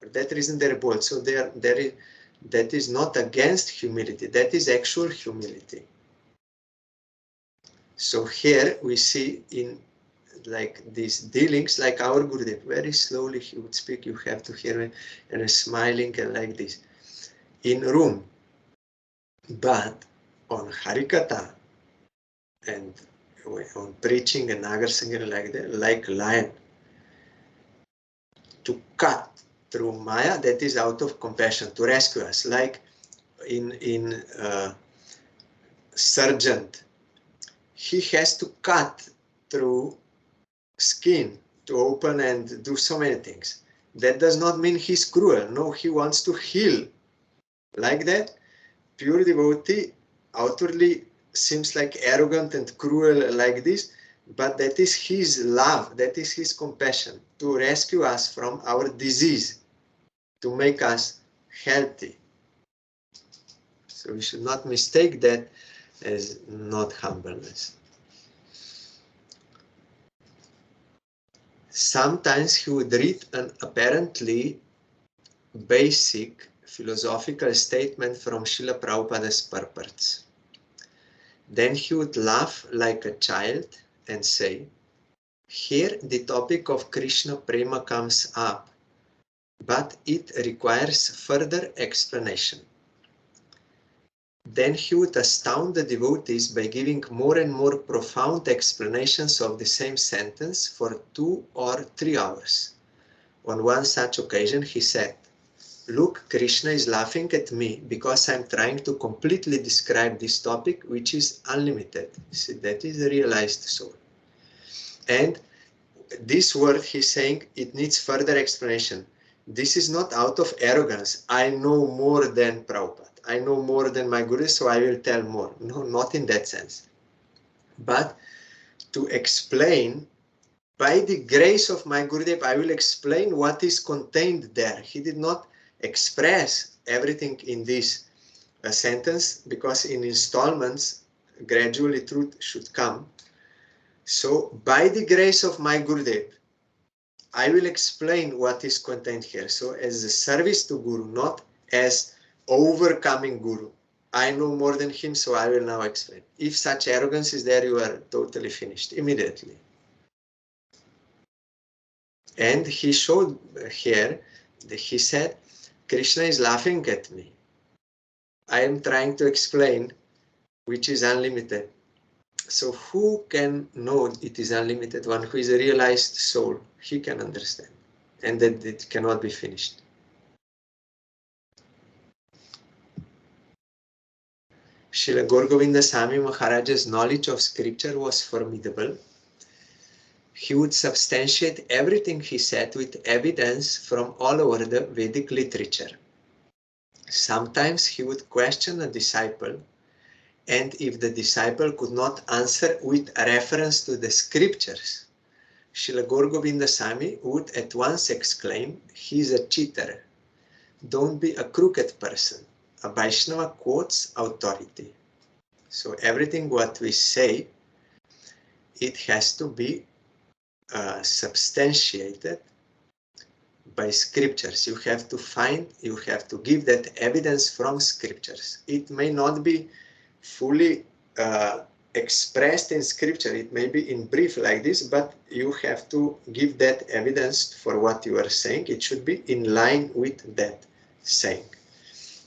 Speaker 1: For that reason, they are bold. So that is not against humility. That is actual humility. So here we see in like these dealings, like our Gurudev, very slowly he would speak. You have to hear him, and smiling and like this in room. But on Harikatha and on preaching and Nagar singing like that, like lion, to cut through Maya, that is out of compassion, to rescue us. Like in Sergeant, he has to cut through skin to open and do so many things. That does not mean he's cruel. No, he wants to heal. Like that, pure devotee outwardly seems like arrogant and cruel like this, but that is his love, that is his compassion to rescue us from our disease, to make us healthy. So we should not mistake that as not humbleness. Sometimes he would read an apparently basic philosophical statement from Srila Prabhupada's purports. Then he would laugh like a child and say, here the topic of Krishna Prema comes up, but it requires further explanation. Then he would astound the devotees by giving more and more profound explanations of the same sentence for 2 or 3 hours. On one such occasion, he said, "Look, Krishna is laughing at me because I'm trying to completely describe this topic, which is unlimited." See, that is a realized soul. And this word he's saying, it needs further explanation. This is not out of arrogance. I know more than Prabhupada. I know more than my Guru, so I will tell more. No, not in that sense. But to explain, by the grace of my Gurudev, I will explain what is contained there. He did not express everything in this sentence, because in installments, gradually truth should come. So, by the grace of my Gurudev, I will explain what is contained here. So, as a service to Guru, not as overcoming Guru. I know more than him, so I will now explain. If such arrogance is there, you are totally finished immediately. And he showed here that he said, Krishna is laughing at me. I am trying to explain, which is unlimited. So who can know it is unlimited? One who is a realized soul, he can understand, and that it cannot be finished. Srila Gaur Govinda Swami Maharaja's knowledge of scripture was formidable. He would substantiate everything he said with evidence from all over the Vedic literature. Sometimes he would question a disciple, and if the disciple could not answer with a reference to the scriptures, Srila Gaur Govinda Swami would at once exclaim, "He is a cheater. Don't be a crooked person. A Vaishnava quotes authority." So everything what we say, it has to be substantiated by scriptures. You have to give that evidence from scriptures. It may not be fully expressed in scripture. It may be in brief like this, but you have to give that evidence for what you are saying. It should be in line with that saying.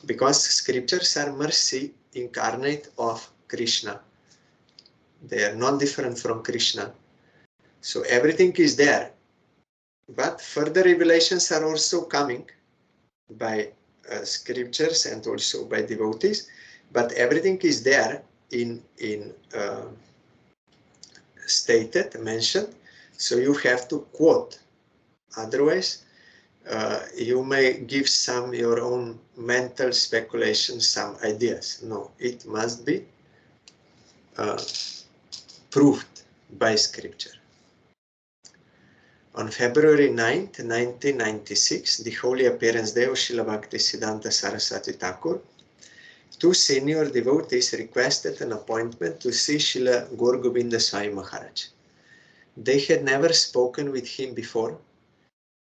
Speaker 1: Because scriptures are mercy incarnate of Krishna. They are not different from Krishna. So everything is there. But further revelations are also coming by scriptures and also by devotees. But everything is there in stated, mentioned. So you have to quote. Otherwise, you may give some your own mental speculation, some ideas. No, it must be proved by scripture. On February 9th, 1996, the Holy Appearance Day of Srila Bhaktisiddhanta Saraswati Thakur, 2 senior devotees requested an appointment to see Srila Gaur Govinda Swami Maharaj. They had never spoken with him before,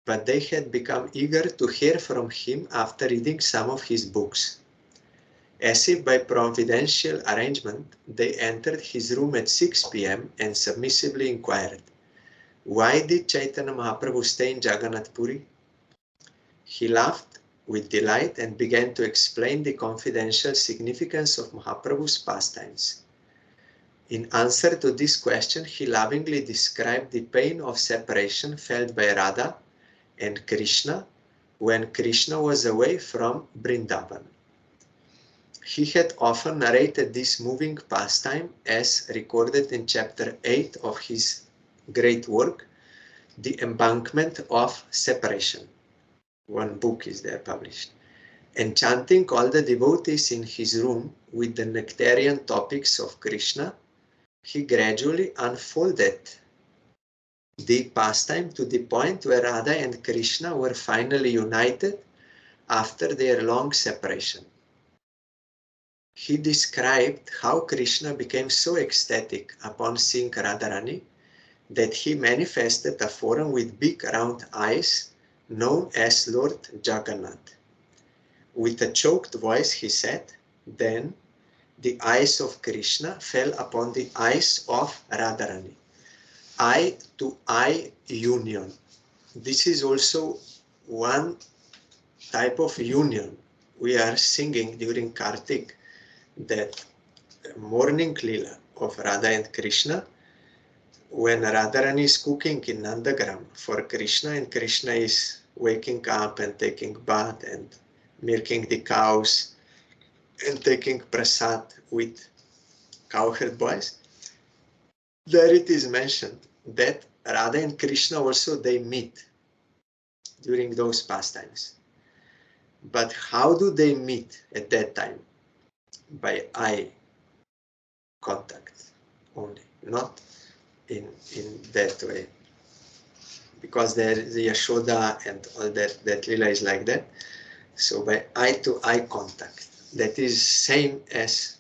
Speaker 1: but they had become eager to hear from him after reading some of his books. As if by providential arrangement, they entered his room at 6 p.m. and submissively inquired, "Why did Chaitanya Mahaprabhu stay in Jagannath Puri?" He laughed with delight and began to explain the confidential significance of Mahaprabhu's pastimes. In answer to this question, he lovingly described the pain of separation felt by Radha and Krishna when Krishna was away from Vrindavan. He had often narrated this moving pastime as recorded in chapter 8 of his great work, The Embankment of Separation. One book is there published. Enchanting all the devotees in his room with the nectarian topics of Krishna, he gradually unfolded the pastime to the point where Radha and Krishna were finally united after their long separation. He described how Krishna became so ecstatic upon seeing Radharani that he manifested a form with big round eyes known as Lord Jagannath. With a choked voice he said, "Then the eyes of Krishna fell upon the eyes of Radharani." Eye to eye union. This is also one type of union we are singing during Kartik, that morning Lila of Radha and Krishna, when Radharani is cooking in Nandagram for Krishna, and Krishna is waking up and taking bath and milking the cows and taking prasad with cowherd boys, there it is mentioned that Radha and Krishna also they meet during those pastimes. But how do they meet at that time? By eye contact only, not in that way. Because there is the Yashoda and all that Lila is like that. So by eye-to-eye contact, that is same as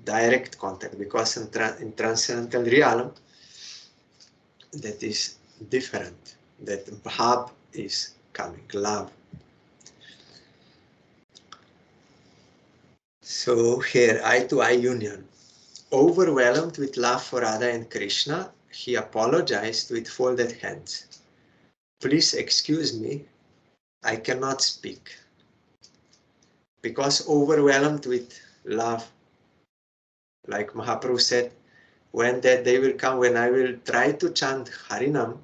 Speaker 1: direct contact, because in transcendental realm, that is different. That bhav is coming, love. So here, eye-to-eye union. Overwhelmed with love for Radha and Krishna, he apologized with folded hands. Please excuse me, I cannot speak. Because overwhelmed with love, like Mahaprabhu said, when that day will come, when I will try to chant Harinam,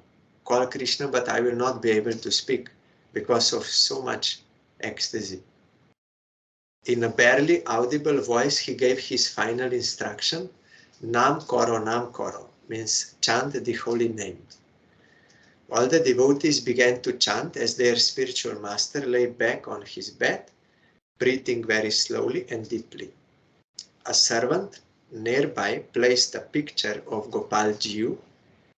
Speaker 1: call Krishna, but I will not be able to speak because of so much ecstasy. In a barely audible voice, he gave his final instruction, Nam Koro, means chant the holy name. All the devotees began to chant as their spiritual master lay back on his bed, breathing very slowly and deeply. A servant nearby placed a picture of Gopal Jiu,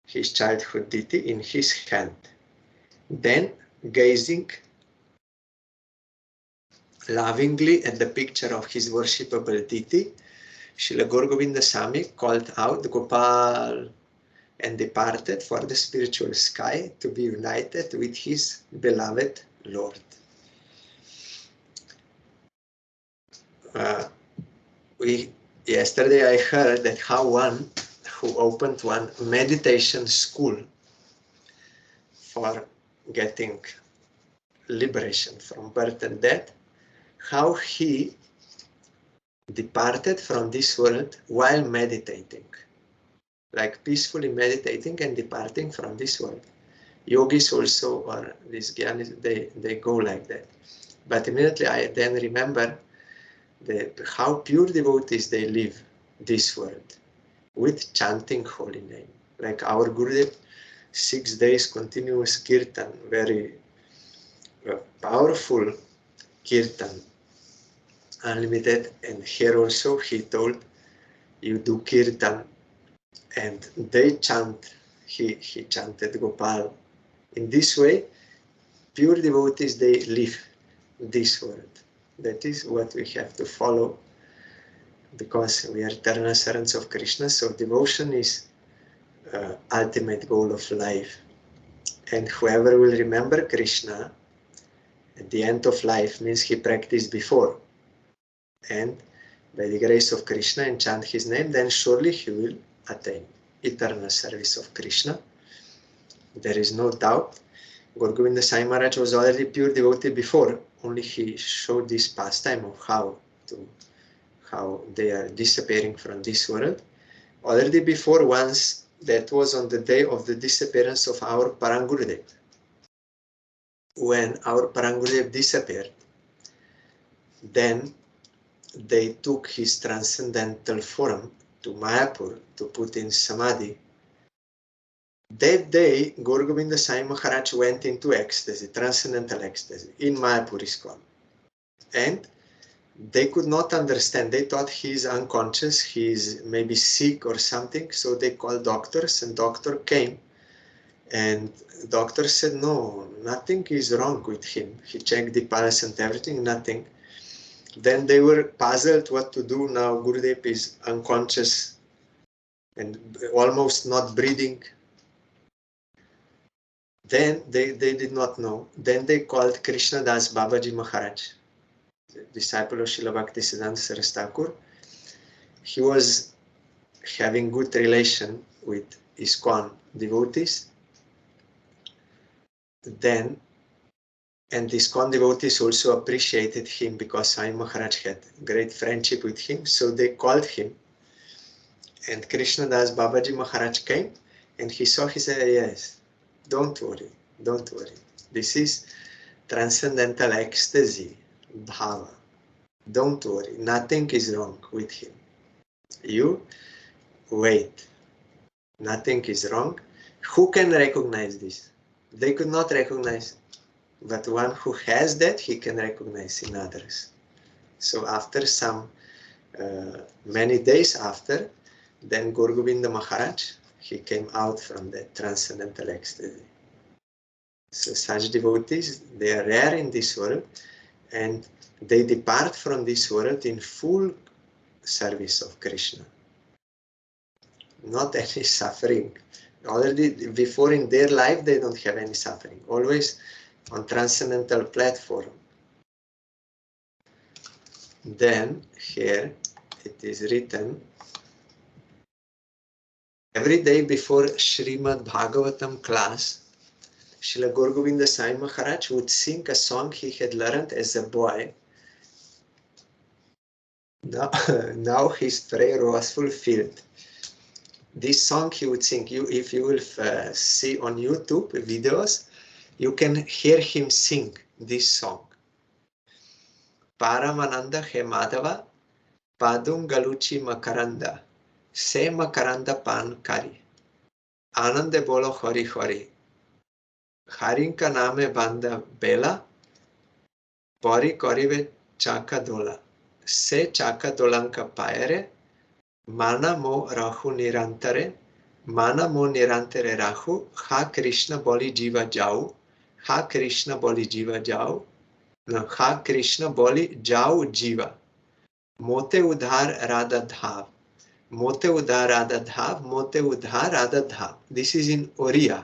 Speaker 1: his childhood deity, in his hand. Then, gazing lovingly at the picture of his worshipable deity, Srila Gaur Govinda Swami called out Gopal and departed for the spiritual sky to be united with his beloved Lord. Yesterday I heard that how one who opened one meditation school for getting liberation from birth and death, how he departed from this world while meditating, like peacefully meditating and departing from this world. Yogis also, or these Gyanis, they go like that. But immediately I then remember how pure devotees they live this world with chanting holy name. Like our Gurudev, 6 days continuous kirtan, very powerful kirtan, unlimited. And here also he told, you do kirtan, and they chant, he chanted Gopal. In this way, pure devotees, they live this world. That is what we have to follow, because we are eternal servants of Krishna, so devotion is ultimate goal of life. And whoever will remember Krishna at the end of life means he practiced before. And by the grace of Krishna and chant his name, then surely he will attain eternal service of Krishna. There is no doubt. Gaur Govinda Sai Maharaj was already pure devotee before, only he showed this pastime of how they are disappearing from this world. Already before, once, that was on the day of the disappearance of our Parangurudev. When our Parangurudev disappeared, then they took his transcendental form to Mayapur to put in Samadhi. That day, Gaur Govinda Sai Maharaj went into ecstasy, transcendental ecstasy, in Mayapur ISKCON. And they could not understand. They thought he is unconscious, he is maybe sick or something. So they called doctors, and doctor came. And doctor said, no, nothing is wrong with him. He checked the pulse and everything, nothing. Then they were puzzled what to do now. Gurudev is unconscious and almost not breathing. Then they did not know. Then they called Krishna Das Babaji Maharaj, disciple of Srila Bhaktisiddhanta Saraswati Thakur. He was having good relation with ISKCON devotees. Then And the ISKCON devotees also appreciated him because Swami Maharaj had great friendship with him. So they called him. And Krishnadas Babaji Maharaj came and he saw, he said, yes, don't worry, don't worry. This is transcendental ecstasy, bhava. Don't worry, nothing is wrong with him. You wait, nothing is wrong. Who can recognize this? They could not recognize, but one who has that, he can recognize in others. So after some, many days after, then Gaur Govinda Maharaj, he came out from that transcendental ecstasy. So such devotees, they are rare in this world, and they depart from this world in full service of Krishna. Not any suffering. Already before in their life, they don't have any suffering. Always on transcendental platform. Then here it is written, every day before Srimad Bhagavatam class, Srila Gaur Govinda Sai Maharaj would sing a song he had learned as a boy. Now his prayer was fulfilled. This song he would sing. If you will see on YouTube videos, you can hear him sing this song. Paramananda he Madhava, Padum Galuchi Makaranda, Se Makaranda Pan Kari. Anande Bolo Hori Hori. Harinka Name Banda Bela, Pori Korive Chaka Dola. Se Chaka Dolanka Paere, Mana Mo Rahu Nirantare, Mana Mo Nirantare Rahu, Ha Krishna Boli Jiva Jau, Ha Krishna Boli Jiva Jau, no, Ha Krishna Boli Jau Jiva, Mote Udhar Radha Dhav, Mote Udhar Radha Dhav, Mote Udhar Radha Dhav. This is in Oriya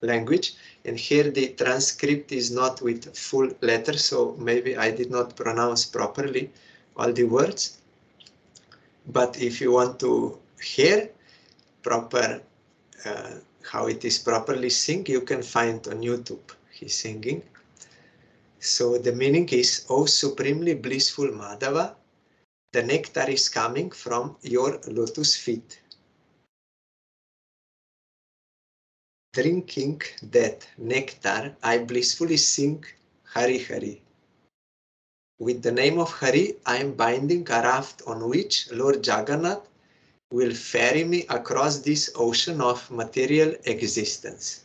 Speaker 1: language, and here the transcript is not with full letters, so maybe I did not pronounce properly all the words. But if you want to hear proper how it is properly sing, you can find on YouTube he's singing. So the meaning is, O supremely blissful Madhava, the nectar is coming from your lotus feet. Drinking that nectar, I blissfully sing Hari Hari. With the name of Hari, I am binding a raft on which Lord Jagannath will ferry me across this ocean of material existence.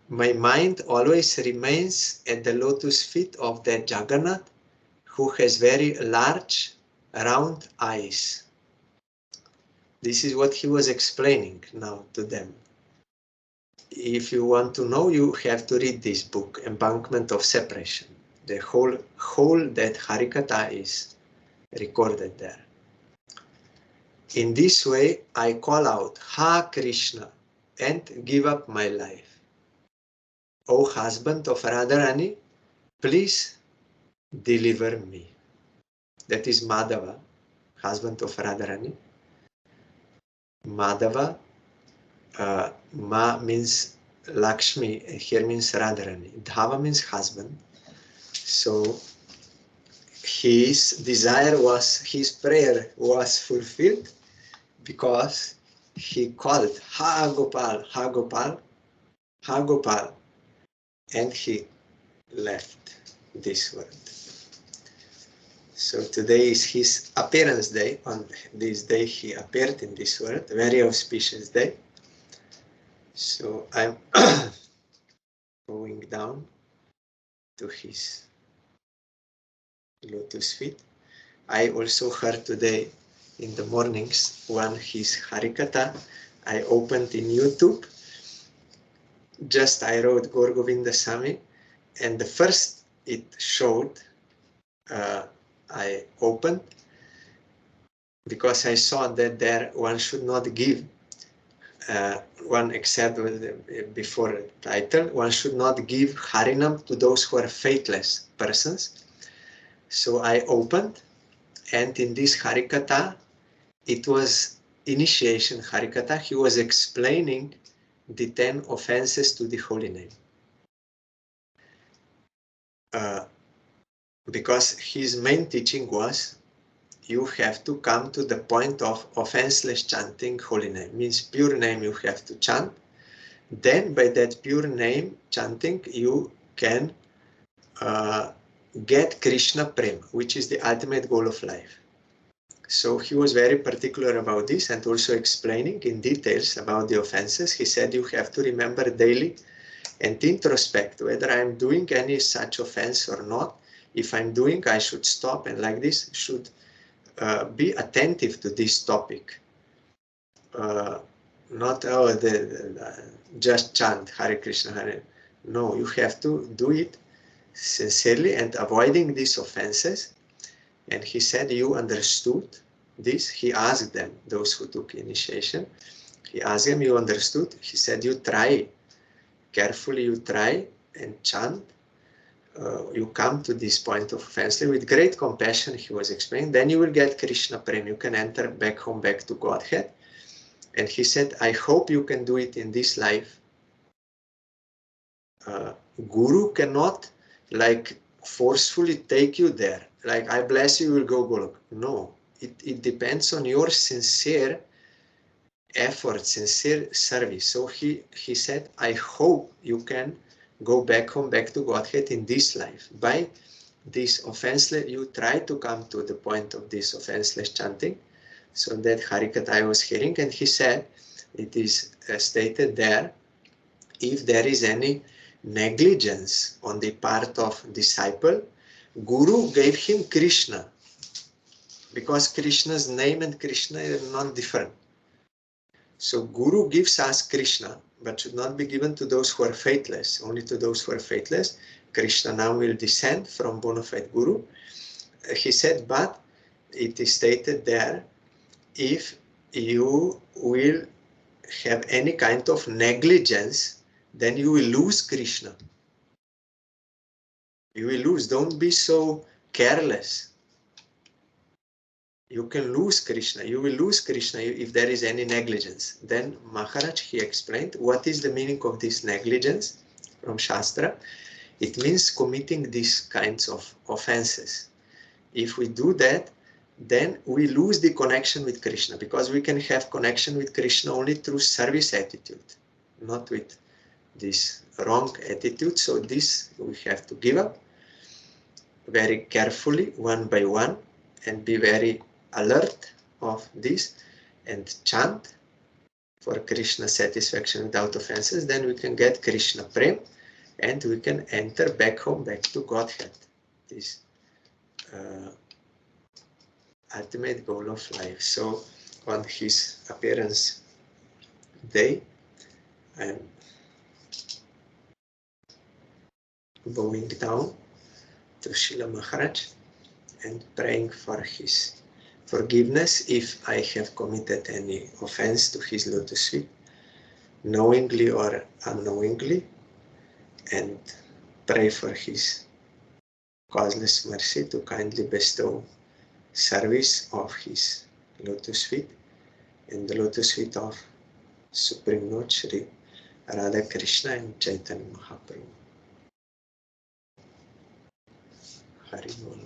Speaker 1: My mind always remains at the lotus feet of that Jagannath, who has very large, round eyes. This is what he was explaining now to them. If you want to know, you have to read this book, Embankment of Separation. The whole that Harikatha is recorded there. In this way, I call out, Ha Krishna, and give up my life. O husband of Radharani, please deliver me. That is Madhava, husband of Radharani. Madhava, Ma means Lakshmi, here means Radharani. Dhava means husband. So his desire was, his prayer was fulfilled because he called, Ha Gopal, Ha Gopal, Ha Gopal, and he left this world. So today is his appearance day. On this day he appeared in this world, very auspicious day. So I'm going down to his lotus feet. I also heard today in the mornings his Harikatha. I opened in YouTube. Just I wrote Gaur Govinda Swami, and the first it showed, I opened because I saw that there one should not give one except before the title, one should not give Harinam to those who are faithless persons. So I opened, and in this Harikatha, it was initiation Harikatha. He was explaining the 10 offenses to the holy name. because his main teaching was you have to come to the point of offenseless chanting holy name. Means pure name you have to chant. Then by that pure name chanting you can get Krishna Prem, which is the ultimate goal of life. So he was very particular about this and also explaining in details about the offenses. He said you have to remember daily and introspect whether I am doing any such offense or not. If I'm doing, I should stop, and like this should be attentive to this topic. Not just chant Hare Krishna, Hare. No, you have to do it sincerely and avoiding these offenses. And he said, you understood this? He asked them, those who took initiation, he asked them, you understood? He said, you try, carefully you try and chant. You come to this point of offense with great compassion, he was explaining, then you will get Krishna Prem, you can enter back home, back to Godhead. And he said, I hope you can do it in this life. Guru cannot like forcefully take you there. Like, I bless you, you will go Golok. No, it depends on your sincere effort, sincere service. So he said, I hope you can go back home, back to Godhead in this life. By this offenseless, you try to come to the point of this offenseless chanting. So that Harikatha I was hearing, and he said, it is stated there, if there is any negligence on the part of disciple, Guru gave him Krishna, because Krishna's name and Krishna are not different. So Guru gives us Krishna, but should not be given to those who are faithless, only to those who are faithless. Krishna now will descend from bona fide Guru. He said, but it is stated there, if you will have any kind of negligence, then you will lose Krishna. You will lose. Don't be so careless. You can lose Krishna. You will lose Krishna if there is any negligence. Then Maharaj, he explained what is the meaning of this negligence from Shastra. It means committing these kinds of offenses. If we do that, then we lose the connection with Krishna, because we can have connection with Krishna only through service attitude, not with this wrong attitude. So this we have to give up very carefully, one by one, and be very alert of this and chant for Krishna satisfaction without offenses. Then we can get Krishna Prem and we can enter back home, back to Godhead. This ultimate goal of life. So on his appearance day, I'm bowing down to Srila Maharaj and praying for his forgiveness if I have committed any offense to his lotus feet, knowingly or unknowingly, and pray for his causeless mercy to kindly bestow service of his lotus feet and the lotus feet of Supreme Lord Shri Radha Krishna and Chaitanya Mahaprabhu. Hari Bol.